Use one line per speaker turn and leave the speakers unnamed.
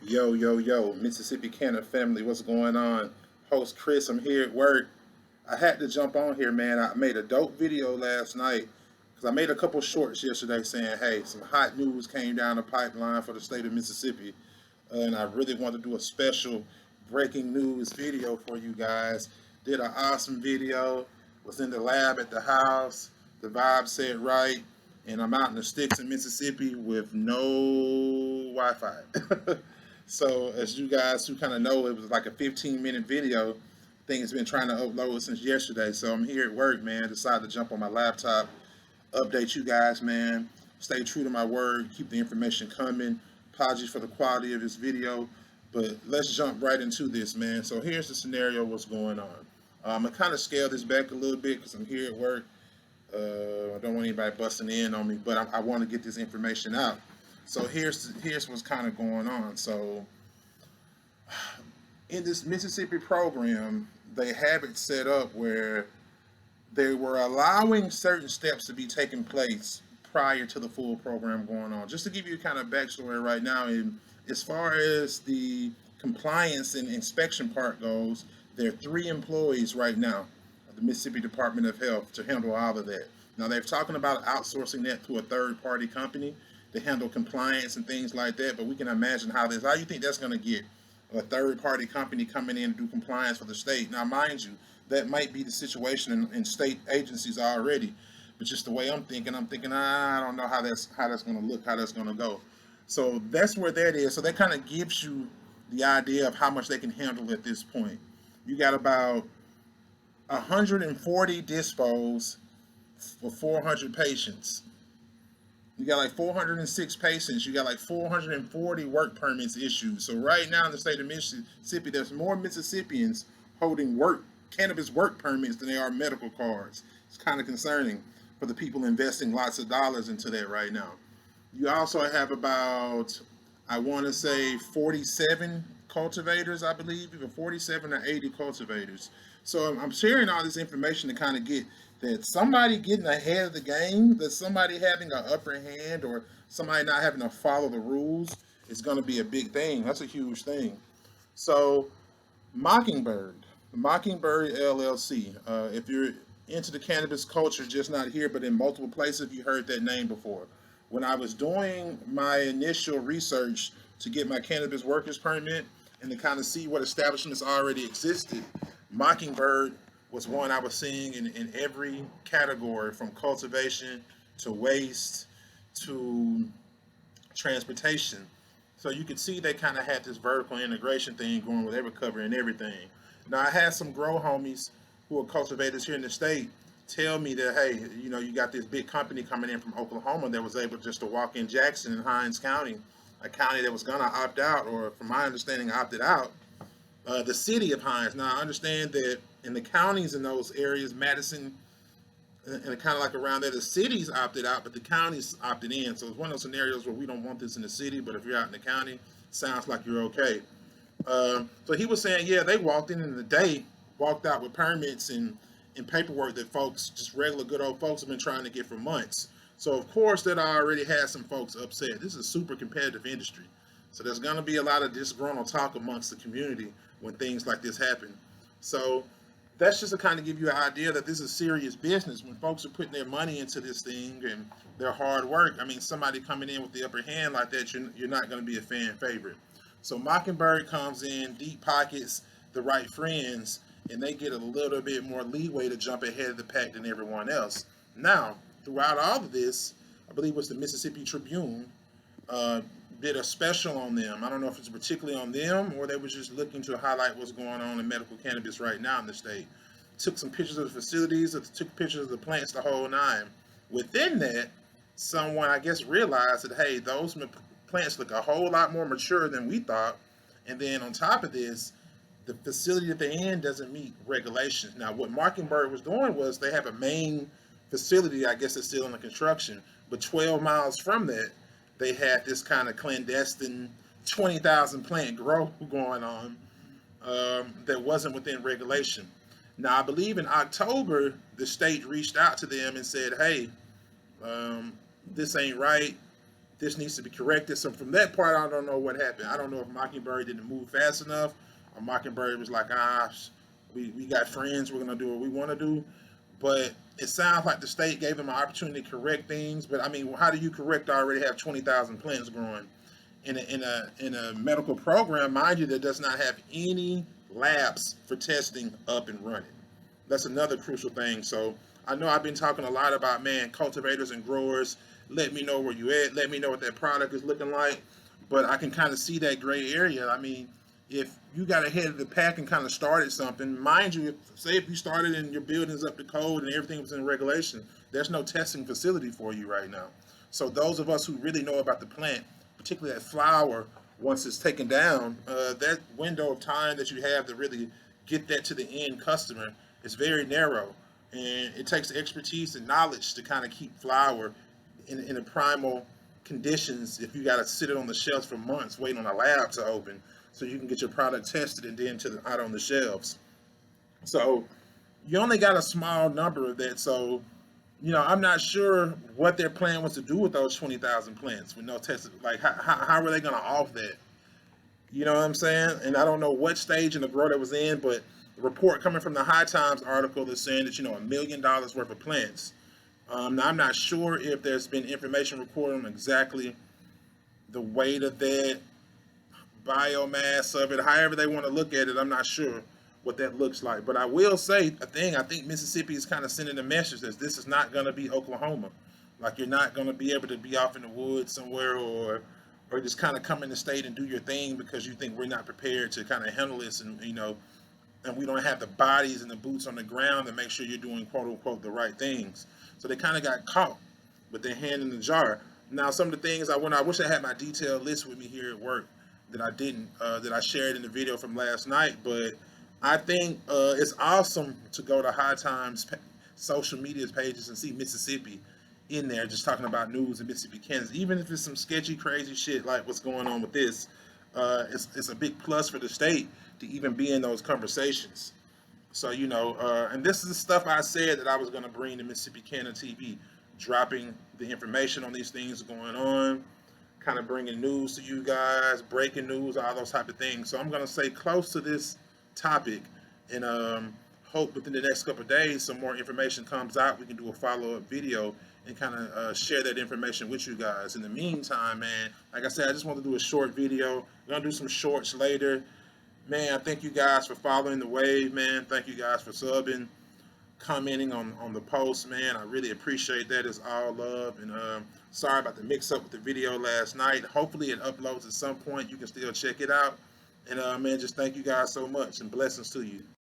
Yo, yo, yo, Mississippi Canna family, what's going on? Host Chris, I'm here at work. I had to jump on here, man. I made a dope video last night because I made a couple shorts yesterday saying, hey, some hot news came down the pipeline for the state of Mississippi. And I really wanted to do a special breaking news video for you guys. Did an awesome video, was in the lab at the house, the vibe said right, and I'm out in the sticks in Mississippi with no Wi-Fi. So as you guys who kind of know, it was like a 15-minute video. Thing has been trying to upload since yesterday. So I'm here at work, man. Decided to jump on my laptop, update you guys, man. Stay true to my word. Keep the information coming. Apologies for the quality of this video, but let's jump right into this, man. So here's the scenario. What's going on? I'm gonna kind of scale this back a little bit because I'm here at work. I don't want anybody busting in on me, but I want to get this information out. So here's what's kind of going on. So in this Mississippi program, they have it set up where they were allowing certain steps to be taking place prior to the full program going on. Just to give you kind of backstory right now, and as far as the compliance and inspection part goes, there are 3 employees right now at the Mississippi Department of Health to handle all of that. Now they're talking about outsourcing that to a third-party company to handle compliance and things like that, but we can imagine how you think that's going to get a third-party company coming in to do compliance for the state. Now, mind you, that might be the situation in state agencies already, but just the way I'm thinking, I don't know how that's going to look, how that's going to go. So that's where that is. So that kind of gives you the idea of how much they can handle at this point. You got about 140 dispos for 400 patients. You got like 406 patients. You got like 440 work permits issued. So right now in the state of Mississippi, there's more Mississippians holding cannabis work permits than there are medical cards. It's kind of concerning for the people investing lots of dollars into that right now. You also have about, I want to say 47 cultivators, I believe, either 47 or 80 cultivators. So I'm sharing all this information to kind of get that somebody getting ahead of the game, that somebody having an upper hand or somebody not having to follow the rules is going to be a big thing. That's a huge thing. So Mockingbird LLC. If you're into the cannabis culture, just not here, but in multiple places, you heard that name before. When I was doing my initial research to get my cannabis workers permit and to kind of see what establishments already existed, Mockingbird was one I was seeing in every category, from cultivation to waste to transportation. So you could see they kind of had this vertical integration thing going where they were covering everything. Now I had some grow homies who are cultivators here in the state tell me that, hey, you got this big company coming in from Oklahoma that was able just to walk in Jackson and Hinds County, a county that was going to opt out, or from my understanding opted out, the city of Hinds. Now I understand that in the counties in those areas, Madison and kind of like around there, the cities opted out, but the counties opted in. So it's one of those scenarios where we don't want this in the city, but if you're out in the county, sounds like you're okay. So he was saying, yeah, they walked in the day, walked out with permits and paperwork that folks, just regular good old folks, have been trying to get for months. So of course that already has some folks upset. This is a super competitive industry. So there's going to be a lot of disgruntled talk amongst the community when things like this happen. So that's just to kind of give you an idea that this is serious business. When folks are putting their money into this thing and their hard work, I mean, somebody coming in with the upper hand like that, you're not going to be a fan favorite. So Mockingbird comes in, deep pockets, the right friends, and they get a little bit more leeway to jump ahead of the pack than everyone else. Now, throughout all of this, I believe it was the Mississippi Tribune, did a special on them. I don't know if it's particularly on them or they were just looking to highlight what's going on in medical cannabis right now in the state. Took some pictures of the facilities, took pictures of the plants, the whole nine. Within that, someone, I guess, realized that, hey, those plants look a whole lot more mature than we thought. And then on top of this, the facility that they're in doesn't meet regulations. Now, what Mockingbird was doing was they have a main facility, I guess it's still under construction, but 12 miles from that, they had this kind of clandestine 20,000 plant grow going on that wasn't within regulation. Now, I believe in October, the state reached out to them and said, hey, this ain't right. This needs to be corrected. So from that part, I don't know what happened. I don't know if Mockingbird didn't move fast enough, or Mockingbird was like, we got friends, we're gonna do what we want to do. But it sounds like the state gave them an opportunity to correct things. But I mean, how do you correct already have 20,000 plants growing in a medical program, mind you, that does not have any labs for testing up and running? That's another crucial thing. So I know I've been talking a lot about, man, cultivators and growers. Let me know where you at. Let me know what that product is looking like. But I can kind of see that gray area. I mean, if you got ahead of the pack and kind of started something, mind you, say if you started and your building's up to code and everything was in regulation, there's no testing facility for you right now. So those of us who really know about the plant, particularly that flower, once it's taken down, that window of time that you have to really get that to the end customer is very narrow, and it takes expertise and knowledge to kind of keep flower in a primal conditions. If you got to sit it on the shelves for months waiting on a lab to open, so you can get your product tested and then out on the shelves. So you only got a small number of that. So I'm not sure what their plan was to do with those 20,000 plants with no testing. Like, how were they going to off that? You know what I'm saying? And I don't know what stage in the grow that was in, but the report coming from the High Times article is saying that $1 million worth of plants. Now I'm not sure if there's been information recorded on exactly the weight of that, biomass of it, however they want to look at it. I'm not sure what that looks like. But I will say a thing. I think Mississippi is kind of sending a message that this is not going to be Oklahoma. Like, you're not going to be able to be off in the woods somewhere, or just kind of come in the state and do your thing because you think we're not prepared to kind of handle this, and and we don't have the bodies and the boots on the ground to make sure you're doing quote unquote the right things. So they kind of got caught with their hand in the jar. Now, some of the things I wish I had my detailed list with me here at work that I didn't, that I shared in the video from last night. But I think it's awesome to go to High Times social media pages and see Mississippi in there just talking about news in Mississippi, Kansas. Even if it's some sketchy, crazy shit like what's going on with this, it's a big plus for the state to even be in those conversations. So, and this is the stuff I said that I was going to bring to Mississippi Canna TV, dropping the information on these things going on, kind of bringing news to you guys, breaking news, all those type of things. So I'm going to stay close to this topic, and hope within the next couple of days some more information comes out. We can do a follow-up video and kind of share that information with you guys. In the meantime, man, like I said, I just want to do a short video. We're going to do some shorts later. Man, thank you guys for following the wave, man. Thank you guys for subbing, commenting on the post, man. I really appreciate that. It's all love. And sorry about the mix up with the video last night. Hopefully it uploads at some point. You can still check it out. And man, just thank you guys so much, and blessings to you.